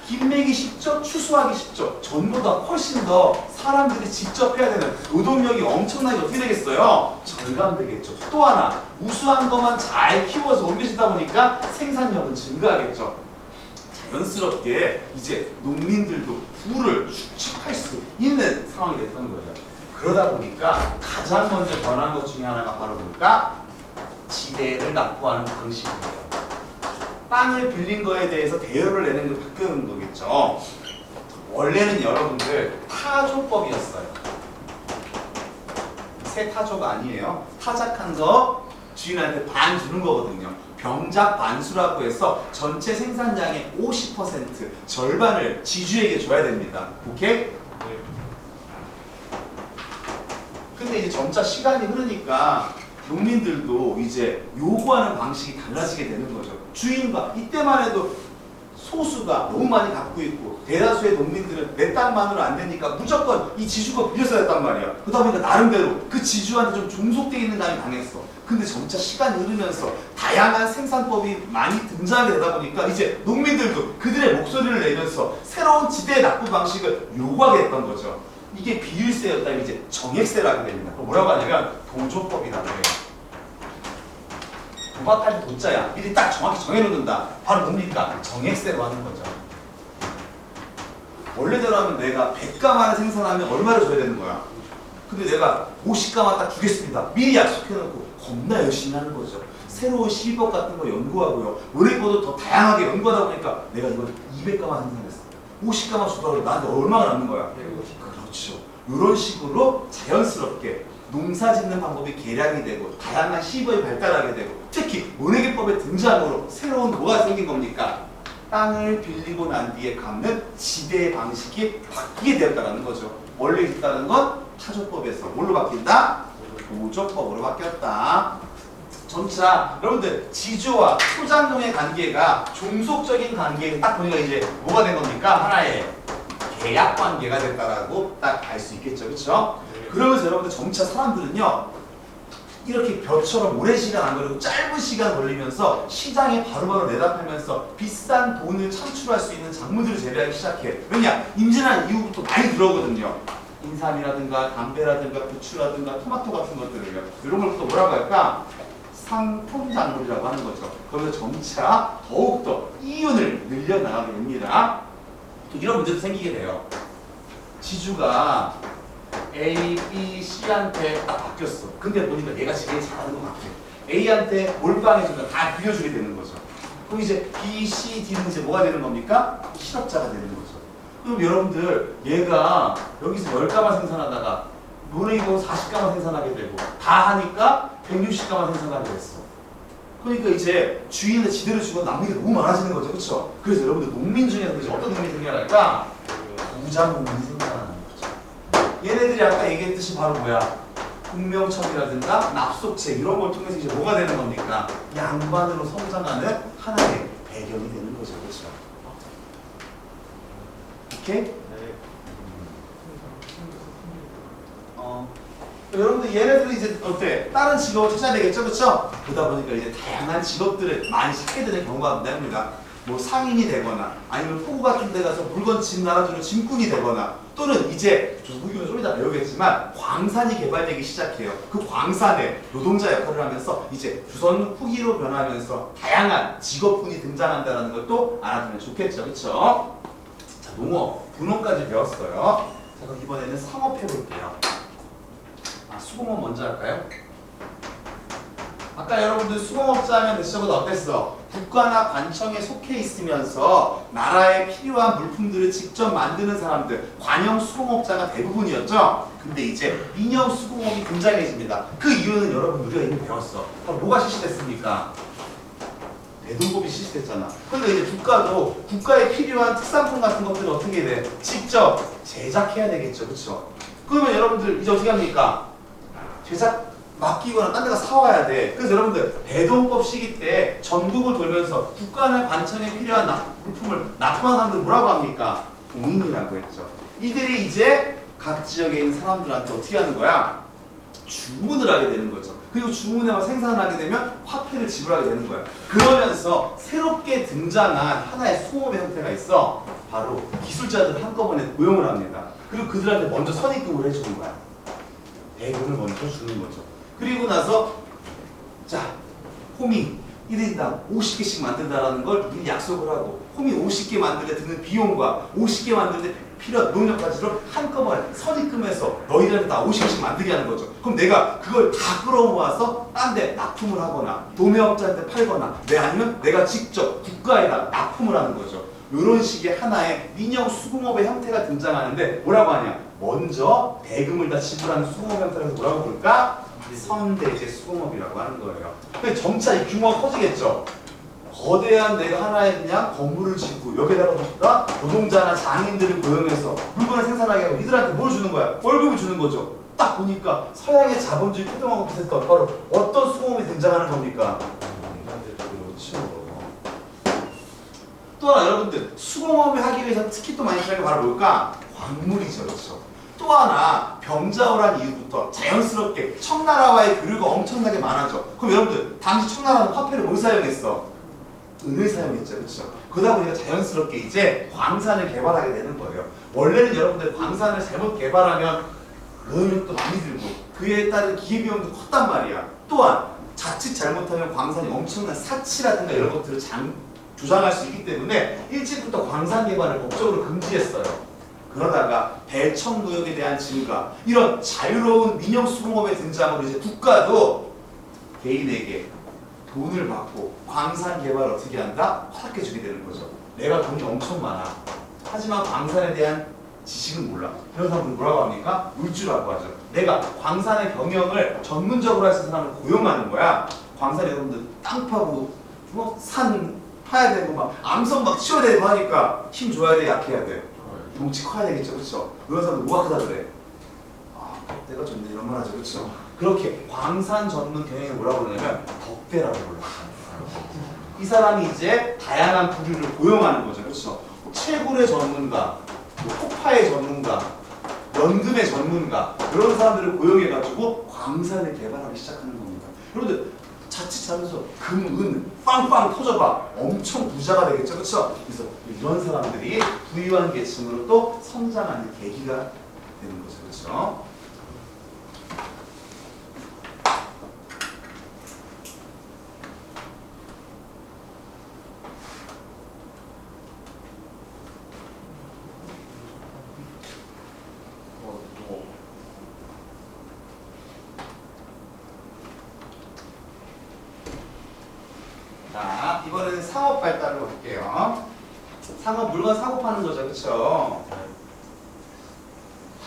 김매기 쉽죠? 추수하기 쉽죠? 전보다 훨씬 더 사람들이 직접 해야 되는 노동력이 엄청나게 어떻게 되겠어요? 절감되겠죠. 또 하나, 우수한 것만 잘 키워서 옮겨지다 보니까 생산력은 증가하겠죠. 자연스럽게 이제 농민들도 부를 축적할 수 있는 상황이 됐던 거예요. 그러다 보니까 가장 먼저 변한 것 중에 하나가 바로 뭘까? 지대를 납부하는 방식이에요. 땅을 빌린 거에 대해서 대여를 내는 게 바뀌는 거겠죠. 원래는 여러분들 타조법이었어요. 새 타조가 아니에요. 타작한 거 주인한테 반 주는 거거든요. 병작 반수라고 해서 전체 생산량의 50% 절반을 지주에게 줘야 됩니다. 오케이? 근데 이제 점차 시간이 흐르니까 농민들도 이제 요구하는 방식이 달라지게 되는 거죠. 주인과 이때만 해도 소수가 너무 많이 갖고 있고 대다수의 농민들은 내 땅만으로 안 되니까 무조건 이 지주가 빌려서 했단 말이야. 그러다 보니까 나름대로 그 지주한테 좀 종속되어 있는 감이 강했어. 근데 점차 시간이 흐르면서 다양한 생산법이 많이 등장하게 되다 보니까 이제 농민들도 그들의 목소리를 내면서 새로운 지대의 납부 방식을 요구하게 됐던 거죠. 이게 비율세였다면 이제 정액세라고 됩니다. 그럼 뭐라고 하냐면 도조법이라고 해요. 도박할 때 도자야. 미리 딱 정확히 정해놓는다. 바로 뭡니까? 정액세로 하는 거죠. 원래대로 하면 내가 100가마를 생산하면 얼마를 줘야 되는 거야? 근데 내가 50가마 딱 주겠습니다. 미리 약속해놓고 겁나 열심히 하는 거죠. 새로운 시법 같은 거 연구하고요. 원래보다 더 다양하게 연구하다 보니까 내가 이걸 200가마 생산했어. 50가마 주더라도 나한테 얼마가 남는 거야? 그렇죠. 이런 식으로 자연스럽게 농사 짓는 방법이 개량이 되고 다양한 시법이 발달하게 되고 특히 모내기법의 등장으로 새로운 뭐가 생긴 겁니까? 땅을 빌리고 난 뒤에 갚는 지대 방식이 바뀌게 되었다는 거죠. 원래 있다는 건 타조법에서 뭘로 바뀐다? 도조법으로 바뀌었다. 점차 여러분들 지주와 소작농의 관계가 종속적인 관계에 딱 보니까 이제 뭐가 된 겁니까? 하나의 계약 관계가 됐다라고 딱 알 수 있겠죠, 그렇죠? 그러면서 여러분들 점차 사람들은요 이렇게 벼처럼 오랜 시간 안 걸리고 짧은 시간 걸리면서 시장에 바로바로 내다팔면서 비싼 돈을 창출할 수 있는 작물들을 재배하기 시작해. 왜냐? 임진한 이후부터 많이 들어오거든요. 인삼이라든가 담배라든가 부추라든가 토마토 같은 것들을요. 이런 걸 또 뭐라고 할까? 상품 작물이라고 하는 거죠. 그러면서 점차 더욱더 이윤을 늘려나가게 됩니다. 또 이런 문제도 생기게 돼요. 지주가 A, B, C한테 딱 바뀌었어. 근데 보니까 얘가 제일 잘하는 것 같아. A한테 몰빵해주면 다 빌려주게 되는 거죠. 그럼 이제 B, C, D는 이제 뭐가 되는 겁니까? 실업자가 되는 거죠. 그럼 여러분들 얘가 여기서 10가마 생산하다가 논의고 40가마 생산하게 되고 다 하니까 160가마 생산하게 됐어. 그러니까 이제 주인한테 지대로 주고 남는 게 너무 많아지는 거죠. 그렇죠? 그래서 여러분들 농민 중에서 이제 어떤 농민이 생겨날까? 부자 농민이 생겨나는 거죠. 얘네들이 아까 얘기했듯이 바로 뭐야? 공명청이라든가 납속책 이런 걸 통해서 이제 뭐가 되는 겁니까? 양반으로 성장하는 하나의 배경이 되는 거죠. 그렇죠? 오케이? 여러분들 얘네들은 이제 어때? 다른 직업을 찾아야 되겠죠, 그렇죠? 그러다 보니까 이제 다양한 직업들을 많이 찾게 되는 경우가 됩니다. 뭐 상인이 되거나 아니면 포구 같은 데 가서 물건 짐 나눠주는 짐꾼이 되거나 또는 이제 조선후기는 좀 이따 배우겠지만 광산이 개발되기 시작해요. 그 광산에 노동자 역할을 하면서 이제 조선 후기로 변하면서 다양한 직업군이 등장한다는 것도 알아두면 좋겠죠, 그렇죠? 자, 농업, 분업까지 배웠어요. 자, 그럼 이번에는 상업 해볼게요. 수공업 먼저 할까요? 아까 여러분들 수공업자 하면 대체적으로 어땠어? 국가나 관청에 속해 있으면서 나라에 필요한 물품들을 직접 만드는 사람들, 관영 수공업자가 대부분이었죠? 근데 이제 민영 수공업이 등장해집니다. 그 이유는 여러분 우리가 이미 배웠어. 그럼 뭐가 실시됐습니까? 대동법이 실시됐잖아. 그러니까 이제 국가도 국가에 필요한 특산품 같은 것들을 어떻게 돼? 직접 제작해야 되겠죠, 그렇죠? 그러면 여러분들 이제 어떻게 합니까? 제작 맡기거나 딴 데가 사와야 돼. 그래서 여러분들 대동법 시기 때 전국을 돌면서 국가나 관청에 필요한 물품을 납품하는 사람들 뭐라고 합니까? 동인이라고 했죠. 이들이 이제 각 지역에 있는 사람들한테 어떻게 하는 거야? 주문을 하게 되는 거죠. 그리고 주문해서 생산을 하게 되면 화폐를 지불하게 되는 거야. 그러면서 새롭게 등장한 하나의 수공업의 형태가 있어. 바로 기술자들 한꺼번에 고용을 합니다. 그리고 그들한테 먼저 선입금을 해주는 거야. 대금을 먼저 주는 거죠. 그리고 나서 자, 호미, 1인당 50개씩 만든다라는 걸 미리 약속을 하고 홈이 50개 만드는데 드는 비용과 50개 만드는데 필요한 노력까지를 한꺼번에 선입금해서 너희들한테 다 50개씩 만들게 하는 거죠. 그럼 내가 그걸 다 끌어모아서 딴 데 납품을 하거나 도매업자한테 팔거나 아니면 내가 직접 국가에다 납품을 하는 거죠. 이런 식의 하나의 민영 수공업의 형태가 등장하는데 뭐라고 하냐? 먼저 대금을 다 지불하는 수공업 형태라서 뭐라고 부를까? 선대제 수공업이라고 하는 거예요. 근데 점차 이 규모가 커지겠죠. 거대한 내가 하나의 그냥 건물을 짓고 여기다가 보니까 노동자나 장인들을 고용해서 물건을 생산하게 하고 이들한테 뭘 주는 거야? 월급을 주는 거죠. 딱 보니까 서양의 자본주의 태동하고 비슷했던 바로 어떤 수공업이 등장하는 겁니까? 또 하나 여러분들 수공업을 하기 위해서 특히 또 많이 필요한 게 바로 뭘까? 광물이죠. 그렇죠? 또 하나 병자호란 이후부터 자연스럽게 청나라와의 교류가 엄청나게 많아져. 그럼 여러분들 당시 청나라는 화폐를 뭘 사용했어? 은을 사용했죠. 그렇죠? 그러다 보니까 자연스럽게 이제 광산을 개발하게 되는 거예요. 원래는 여러분들 광산을 잘못 개발하면 노동력도 많이 들고 그에 따른 기회비용도 컸단 말이야. 또한 자칫 잘못하면 광산이 엄청난 사치라든가 이런 것들을 조장할 수 있기 때문에 일찍부터 광산 개발을 법적으로 금지했어요. 그러다가 대청무역에 대한 증가, 이런 자유로운 민영 수공업의 등장으로 이제 국가도 개인에게 돈을 받고 광산 개발을 어떻게 한다? 허락해 주게 되는 거죠. 내가 돈이 엄청 많아. 하지만 광산에 대한 지식은 몰라. 그런 사람은 뭐라고 합니까? 물주라고 하죠. 내가 광산의 경영을 전문적으로 할 수 있는 사람을 고용하는 거야. 광산 여러분들 땅 파고 산 파야 되고 막 암석 막 치워야 되고 하니까 힘 줘야 돼, 약해야 돼? 덩치 커야 되겠죠, 그렇죠? 그런 사람들 우악하다 그래. 아, 덕대가 좋네 이런 말 하죠, 그렇죠? 그렇게 광산 전문 경영을 뭐라고 그러냐면 덕대라고 불러요. 이 사람이 이제 다양한 부류를 고용하는 거죠, 그렇죠? 채굴의 전문가, 폭파의 전문가, 연금의 전문가 이런 사람들을 고용해가지고 광산을 개발하기 시작하는 겁니다. 여러분들 자칫 잘해서 금, 은 빵빵 터져봐 엄청 부자가 되겠죠, 그렇죠? 그래서 이런 사람들이 부유한 계층으로 또 성장하는 계기가 되는 거죠, 그렇죠? 자, 이번에는 상업 발달로 갈게요. 상업, 물건 사고 파는 거죠, 그쵸?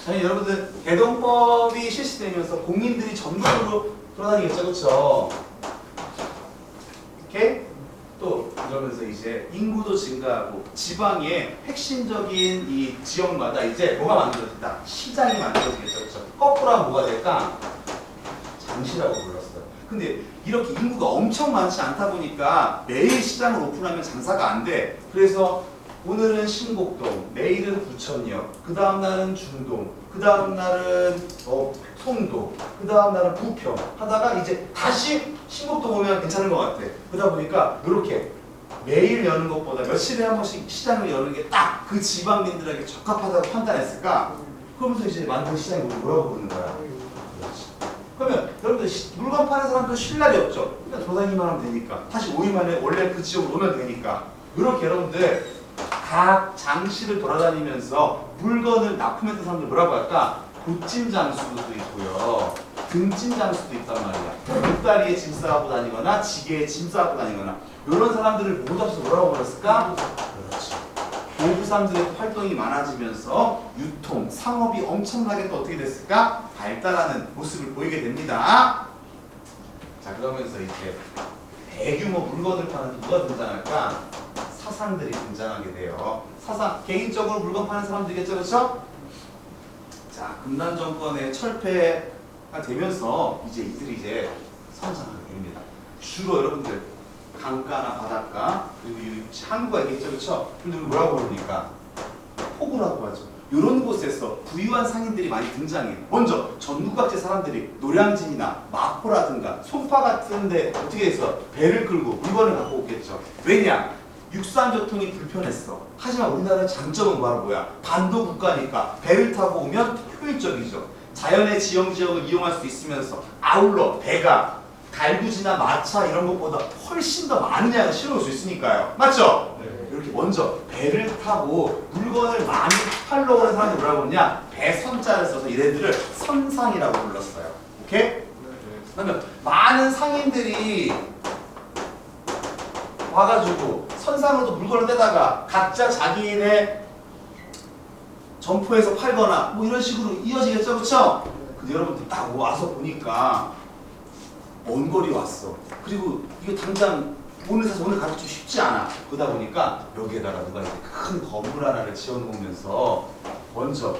자, 여러분들, 대동법이 실시되면서 공인들이 전국으로 돌아다니겠죠, 그쵸? 이렇게 또 그러면서 이제 인구도 증가하고 지방의 핵심적인 이 지역마다 이제 뭐가 만들어진다? 시장이 만들어지겠죠, 그쵸? 거꾸로 하면 뭐가 될까? 장시라고 불렀어요. 근데 이렇게 인구가 엄청 많지 않다 보니까 매일 시장을 오픈하면 장사가 안 돼. 그래서 오늘은 신곡동, 내일은 부천역, 그 다음 날은 중동, 그 다음 날은 송도, 그 다음 날은 부평 하다가 이제 다시 신곡동 오면 괜찮은 것 같아. 그러다 보니까 이렇게 매일 여는 것보다 며칠에 한 번씩 시장을 여는 게 딱 그 지방민들에게 적합하다고 판단했을까? 그러면서 이제 만든 시장이 뭐라고 부르는 거야? 그렇지. 그러면 여러분들 물건 파는 사람도 쉴 날이 없죠. 그러니까 돌아다니기만 하면 되니까. 다시 5일 만에 원래 그 지역으로 오면 되니까. 이렇게 여러분들 각 장시를 돌아다니면서 물건을 납품했던 사람들 뭐라고 할까? 봇짐 장수도 있고요. 등짐 장수도 있단 말이야. 목다리에 짐 싸고 다니거나 지게에 짐 싸고 다니거나 이런 사람들을 모두 합쳐서 뭐라고 불렀을까? 그렇지. 보부상들의 활동이 많아지면서 유통, 상업이 엄청나게 또 어떻게 됐을까? 발달하는 모습을 보이게 됩니다. 자, 그러면서 이제 대규모 물건을 파는 누가 등장할까? 사상들이 등장하게 돼요. 사상, 개인적으로 물건 파는 사람들이겠죠, 그렇죠? 자, 금난 정권의 철폐가 되면서 이제 이들이 이제 성장하게 됩니다. 주로 여러분들 강가나 바닷가 그리고 항구가 있겠죠, 그렇죠? 근데 뭐라고 부르니까 포구라고 하죠. 이런 곳에서 부유한 상인들이 많이 등장해요. 먼저 전국각지 사람들이 노량진이나 마포라든가 송파 같은데 어떻게 해서 배를 끌고 물건을 갖고 오겠죠. 왜냐? 육상교통이 불편했어. 하지만 우리나라의 장점은 바로 뭐야? 반도 국가니까 배를 타고 오면 효율적이죠. 자연의 지형지역을 이용할 수 있으면서 아울러 배가 달구지나 마차 이런 것보다 훨씬 더 많은 양을 실어올 수 있으니까요. 맞죠? 네. 이렇게 먼저 배를 타고 물건을 많이 팔러 오는 사람들 뭐라고 그러냐? 배선자를 써서 이래들을 선상이라고 불렀어요. 오케이? 그러면 많은 상인들이 와가지고 선상으로도 물건을 떼다가 각자 자기네 점포에서 팔거나 뭐 이런 식으로 이어지겠죠, 그렇죠? 근데 여러분들 딱 와서 보니까 먼 거리 왔어. 그리고 이거 당장 오늘 사서 오늘 가기 좀 쉽지 않아. 그러다 보니까 여기에다가 누가 이렇게 큰 건물 하나를 지어놓으면서 먼저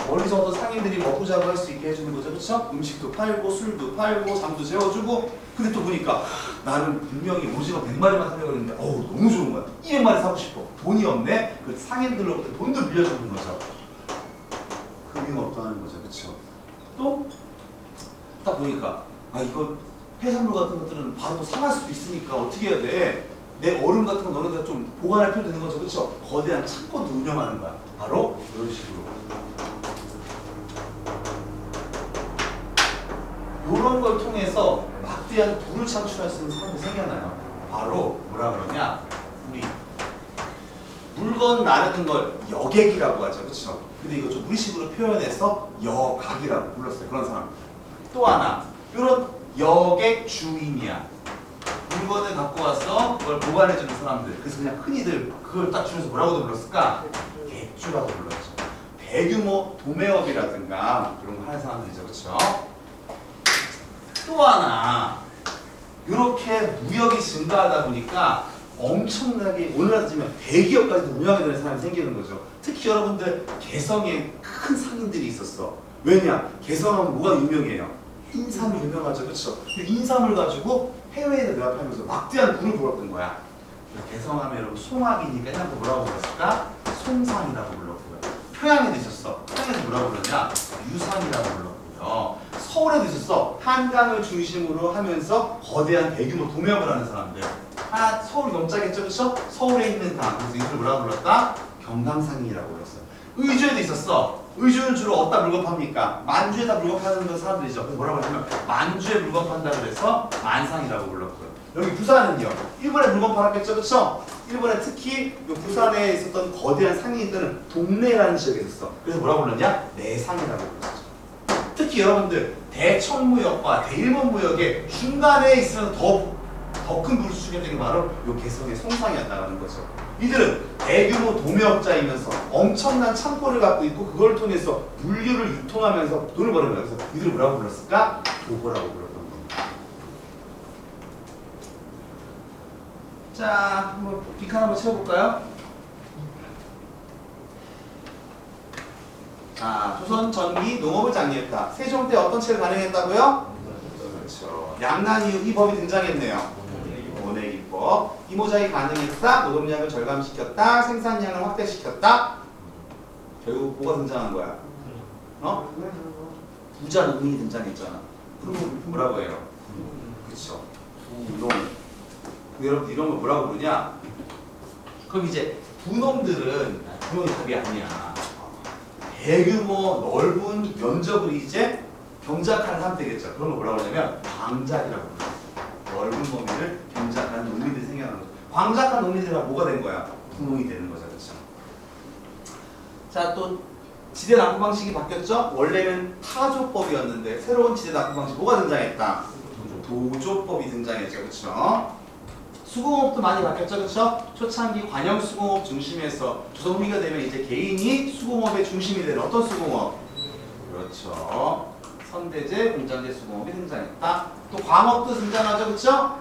멀리서 어떤 상인들이 먹고 자고 할 수 있게 해주는 거죠, 그렇죠? 음식도 팔고 술도 팔고 잠도 재워주고. 근데 또 보니까 나는 분명히 오징어 100마리만 사려고 했는데 어우 너무 좋은 거야. 200마리 사고 싶어. 돈이 없네. 그 상인들로부터 돈도 빌려주는 거죠. 그게 없다는 거죠, 그렇죠? 또 딱 보니까 아 이거 해산물 같은 것들은 바로 또 상할 수도 있으니까 어떻게 해야 돼? 내 얼음 같은 거 너네가 좀 보관할 필요도 있는 거죠, 그렇죠? 거대한 창고도 운영하는 거야. 바로 이런 식으로. 이런 걸 통해서 막대한 부를 창출할 수 있는 사람이 생겨나요. 바로 뭐라 그러냐? 우리 물건 나르는 걸 여객이라고 하죠, 그렇죠? 근데 이거 좀 우리식으로 표현해서 여각이라고 불렀어요. 그런 사람. 또 하나, 이런 여객 주인이야. 물건을 갖고 와서 그걸 보관해주는 사람들. 그래서 그냥 흔히들 그걸 딱 줄여서 뭐라고도 불렀을까? 객주라고 불렀죠. 대규모 도매업이라든가 그런 거 하는 사람들이죠, 그렇죠? 또 하나, 이렇게 무역이 증가하다 보니까 엄청나게 오늘 따지면 대기업까지도 운영하게 되는 사람이 생기는 거죠. 특히 여러분들 개성에 큰 상인들이 있었어. 왜냐? 개성하면 뭐가 유명해요? 인삼이 유명하죠, 그렇죠? 근데 인삼을 가지고 해외에 내가 팔면서 막대한 돈을 벌었던 거야. 개성하면 여러분 송악이니까 옛날부터 뭐라고 불렀을까? 송상이라고 불렀고요. 평양에도 있었어. 평양에서 뭐라고 불렀냐? 유상이라고 불렀고요. 서울에도 있었어. 한강을 중심으로 하면서 거대한 대규모 도매업을 하는 사람들. 서울 영자겠죠, 그렇죠? 서울에 있는 강. 그래서 이걸 뭐라고 불렀다? 경강상인이라고 불렀어요. 의주에도 있었어. 의주는 주로 어디다 물건 팝니까? 만주에다 물건 파는 사람들이죠. 그래서 뭐라고 하냐면 만주에 물건 판다 그래서 만상이라고 불렀고요. 여기 부산은요. 일본에 물건 팔았겠죠, 그렇죠? 일본에 특히 이 부산에 있었던 거대한 상인들은 동래라는 지역에 있었어. 그래서 뭐라고 불렀냐? 내상이라고 불렀죠. 특히 여러분들 대청무역과 대일본무역의 중간에 있으면 더 큰 부를 수주게 된 게 바로 이 개성의 송상이었다는 거죠. 이들은 대규모 도매업자이면서 엄청난 창고를 갖고 있고 그걸 통해서 물류를 유통하면서 돈을 버는 거예요. 그래서 이들을 뭐라고 불렀을까? 도보라고 불렀던 겁니다. 자, 한번 빅한 한번 채워볼까요? 자, 조선 전기 농업을 장려했다. 세종 때 어떤 책을 발행했다고요? 그렇죠. 양난 이후 이 법이 등장했네요. 모내기법. 이모작이 가능했다. 노동량을 절감시켰다. 생산량을 확대시켰다. 결국 뭐가 등장한 거야? 어? 부자 농민이 등장했잖아. 그럼 뭐라고 해요? 그렇죠. 부농. 여러분 이런 걸 뭐라고 부르냐? 그럼 이제 부놈들은 부놈이 답이 아니야. 대규모 넓은 면적을 이제 경작하는 사람 되겠죠. 그런 걸 뭐라고 하냐면 광작이라고 불러요. 넓은 범위를 경작하는 농민들이 생겨나는 거죠. 광작한 농민들이랑 뭐가 된 거야? 부농이 되는 거죠, 그렇죠? 자, 또 지대 납부 방식이 바뀌었죠? 원래는 타조법이었는데 새로운 지대 납부 방식 뭐가 등장했다? 도조법이 등장했죠, 그렇죠? 수공업도 많이 바뀌었죠, 그렇죠? 초창기 관영 수공업 중심에서 조선 후기가 되면 이제 개인이 수공업의 중심이 되는 어떤 수공업? 그렇죠. 선대제, 공장제 수공업이 등장했다. 또 광업도 등장하죠, 그렇죠?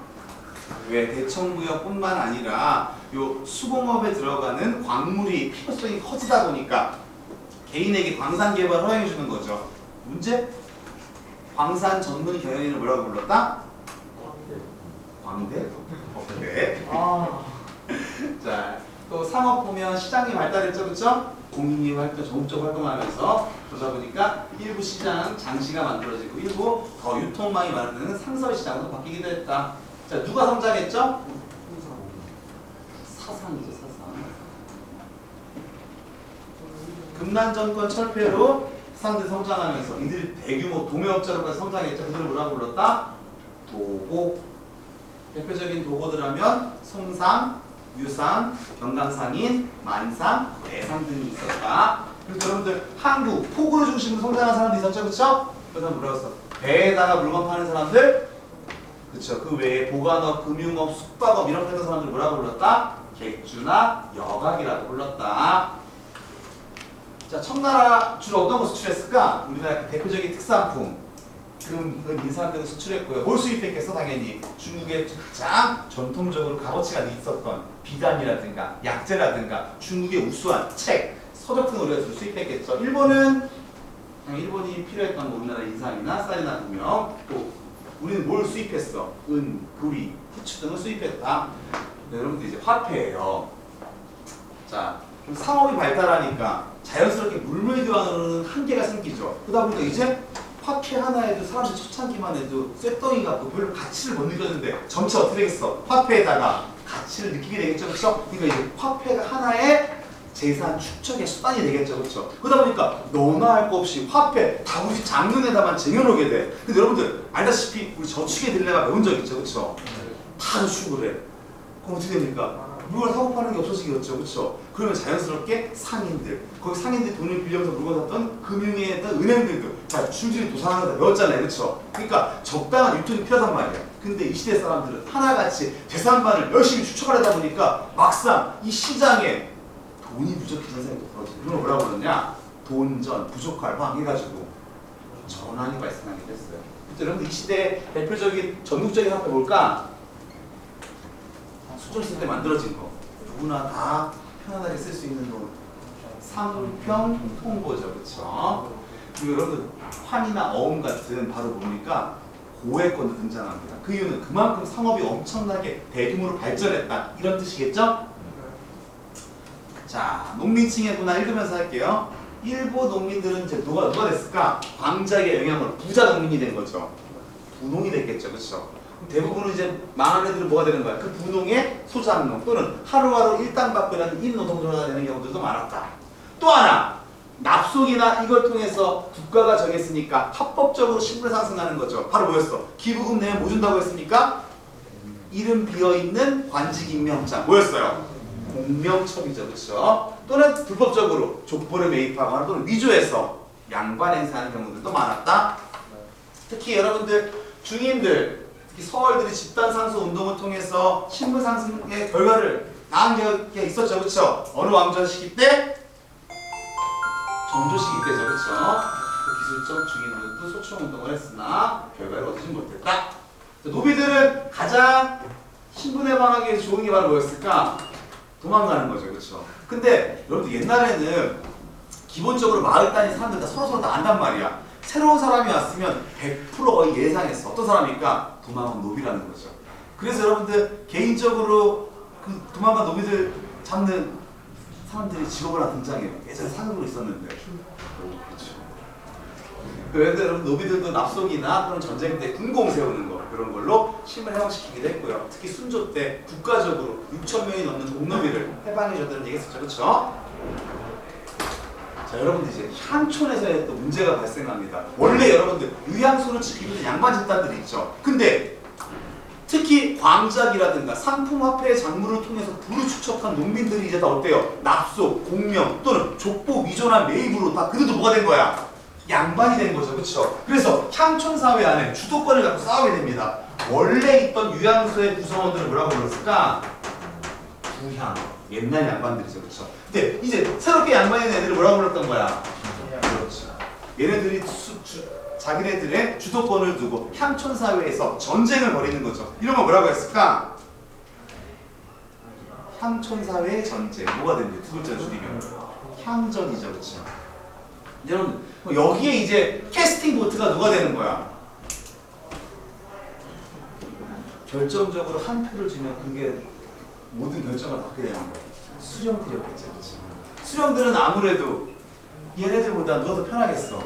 왜 대청무역뿐만 아니라 요 수공업에 들어가는 광물이 필요성이 커지다 보니까 개인에게 광산 개발 허용해 주는 거죠. 문제? 광산 전문 경영인을 뭐라고 불렀다? 광대? 네. 자, 또 상업 보면 시장이 발달했죠, 그렇죠? 공인이 활동, 전국적으로 활동하면서 그러다 보니까 일부 시장 장시가 만들어지고 일부 더 유통망이 많은 상설 시장으로 바뀌기도 했다. 자, 누가 성장했죠? 사상이죠, 사상. 금난 정권 철폐로 사람들이 성장하면서 이들이 대규모 도매업자로까지 성장했죠. 그들을 뭐라고 불렀다? 도고. 대표적인 도고들 하면 송상, 유상, 경강상인, 만상, 대상 등이 있었다. 그래서 여러분들 한국 포구를 중심으로 성장한 사람들이 있었죠, 그렇죠? 그래서 뭐라고 했어? 배에다가 물건 파는 사람들, 그렇죠? 그 외에 보관업, 금융업, 숙박업 이런 하는 사람들 뭐라고 불렀다? 객주나 여각이라고 불렀다. 자, 청나라 주로 어떤 거 수출했을까? 우리나라 대표적인 특산품, 금, 인삼 등을 수출했고요. 뭘 수입했겠어? 당연히 중국의 가장 전통적으로 값어치가 있었던 비단이라든가 약재라든가 중국의 우수한 책, 서적 등을 우리가 주로 수입했겠죠. 일본은 일본이 필요했던 뭐 우리나라 인삼이나 쌀이나 금형, 또 우리는 뭘 수입했어? 은, 구리, 후추 등을 수입했다. 네, 여러분들 이제 화폐예요. 자, 좀 상업이 발달하니까 자연스럽게 물물 교환으로는 한계가 생기죠. 그러다 보니까 이제 화폐 하나에도 사람들이 초창기만 해도 쇳덩이 갖고 별로 가치를 못 느꼈는데 점차 어떻게 되겠어? 화폐에다가 가치를 느끼게 되겠죠, 그렇죠? 그러니까 이제 화폐가 하나의 재산 축적의 수단이 되겠죠, 그렇죠? 그러다 보니까 너나 할 거 없이 화폐 다 우리 장눈에다만 쟁여놓게 돼. 근데 여러분들 알다시피 우리 저축의 딜레마 배운 적 있죠, 그렇죠? 다 저축을 해. 그럼 어떻게 됩니까? 물건 사고 파는 게 없어지겠죠, 그렇죠? 그러면 자연스럽게 상인들, 거기 상인들 돈을 빌려서 물건 샀던 금융에 있던 은행들도 자 줄줄이 도산하다 배웠잖아요, 그렇죠? 그러니까 적당한 유통이 필요하단 말이야. 근데 이 시대 사람들은 하나같이 재산반을 열심히 축적하려다 보니까 막상 이 시장에 돈이 부족해지는 생각도 벌어지고 그걸 뭐라고 그러냐? 돈전, 부족할 황 해가지고 전환이 발생하게 됐어요. 그때 여러분들 이 시대의 대표적인 전국적인 화폐 뭘까? 수종 시대 때 만들어진 거. 누구나 다 편안하게 쓸 수 있는 돈. 상평 통보죠, 그렇죠? 그리고 여러분들 환이나 어음 같은 바로 뭡니까? 고액권도 등장합니다. 그 이유는 그만큼 상업이 엄청나게 대규모로 발전했다 이런 뜻이겠죠? 자, 농민층의 문화 읽으면서 할게요. 일부 농민들은 이제 누가 됐을까? 광작의 영향으로 부자 농민이 된 거죠. 분홍이 됐겠죠, 그렇죠? 대부분은 이제 망한 애들은 뭐가 되는 거야? 그 분홍의 소장농 또는 하루하루 일당 받고 있는 임노동자가 되는 경우들도 많았다. 또 하나, 납속이나 이걸 통해서 국가가 정했으니까 합법적으로 신분 상승하는 거죠. 바로 뭐였어? 기부금 내면 뭐 준다고 했습니까? 이름 비어있는 관직 임명장. 뭐였어요? 공명첩이죠, 그렇죠? 또는 불법적으로 족보를 매입하거나 또는 위조해서 양반 행사하는 경우들도 많았다. 특히 여러분들 중인들, 특히 서울들이 집단 상수 운동을 통해서 신분 상승의 결과를 낳은 게 있었죠, 그렇죠? 어느 왕조 시기 때? 정조 시기 때죠, 그렇죠? 기술적 중인들도 소추 운동을 했으나 결과를 얻지 못했다. 노비들은 가장 신분 해방하기 위해서 좋은 게 바로 뭐였을까? 도망가는 거죠, 그렇죠? 근데 여러분들 옛날에는 기본적으로 마을 단위 사람들 다 서로 다 안단 말이야. 새로운 사람이 왔으면 100% 거의 예상했어. 어떤 사람입니까? 도망간 노비라는 거죠. 그래서 여러분들 개인적으로 그 도망간 노비들 잡는 사람들이 직업으로 등장해요. 예전에 상급으로 있었는데. 그렇죠. 그래서 여러분 노비들도 납속이나 또는 전쟁 때 군공 세우는 거 그런 걸로 힘을 해방시키기도 했고요. 특히 순조 때 국가적으로 6,000명이 넘는 공노비를 해방해줬다는 얘기 했었죠, 그렇죠? 자, 여러분들 이제 향촌에서 또 문제가 발생합니다. 원래 여러분들 유양소를 지키고 있는 양반 집단들이 있죠. 근데 특히 광작이라든가 상품화폐의 작물을 통해서 부를 축적한 농민들이 이제 다 어때요? 납속, 공명 또는 족보 위조나 매입으로 다 그들도 뭐가 된 거야? 양반이 된 거죠, 그렇죠? 그래서 향촌 사회 안에 주도권을 갖고 싸우게 됩니다. 원래 있던 유양소의 구성원들을 뭐라고 불렀을까? 부향, 옛날 양반들이죠, 그렇죠? 근데 이제 새롭게 양반이 된 애들을 뭐라고 불렀던 거야? 그렇죠. 얘네들이 자기네들의 주도권을 두고 향촌 사회에서 전쟁을 벌이는 거죠. 이런 거 뭐라고 했을까? 향촌 사회의 전쟁. 뭐가 됩니까? 두 글자 줄이면 향전이죠, 그렇죠? 여러분 여기에 이제 캐스팅 보트가 누가 되는 거야? 결정적으로 한 표를 주면 그게 모든 결정을 받게 되는 거야. 수령들이었겠죠, 그렇죠? 수령들은 아무래도 얘네들보다 누가 더 편하겠어?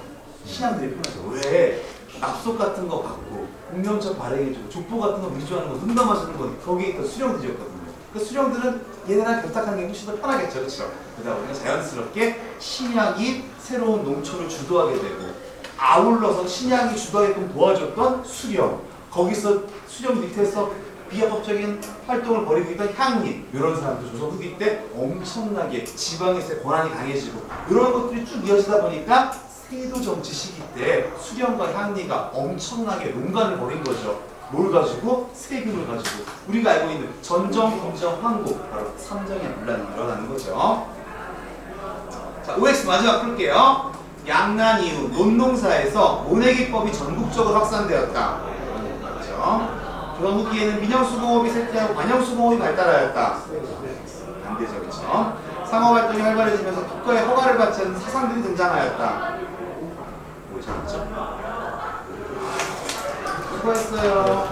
신앙들이 편하죠. 왜? 납속 같은 거 받고 공명처 발행해주고 족보 같은 거 위조하는 거 눈 감아주는 건 거기에 있던 수령들이었거든요. 그 수령들은 얘네랑 결탁하는 게 훨씬 더 편하겠죠, 그렇죠? 그러다 보니까 자연스럽게 신약이 새로운 농촌을 주도하게 되고 아울러서 신약이 주도하게끔 도와줬던 수령, 거기서 수령 밑에서 비합법적인 활동을 벌이고 있던 향림 이런 사람들 조선 후기 때 엄청나게 지방에서의 권한이 강해지고 이런 것들이 쭉 이어지다 보니까 세도 정치 시기 때 수령과 향리가 엄청나게 농간을 벌인 거죠. 뭘 가지고? 세금을 가지고. 우리가 알고 있는 전정, 공정, 황국 바로 삼정의 분란이 일어나는 거죠. 자, OX 마지막 풀게요. 양난 이후 논농사에서 모내기법이 전국적으로 확산되었다. 그렇죠? 조선 후기에는 민영수공업이 쇠퇴하고 관영수공업이 발달하였다. 반대죠, 그렇죠? 상업활동이 활발해지면서 국가의 허가를 받지 않는 사상들이 등장하였다. 뭐죠, 그렇죠? 수고했어요.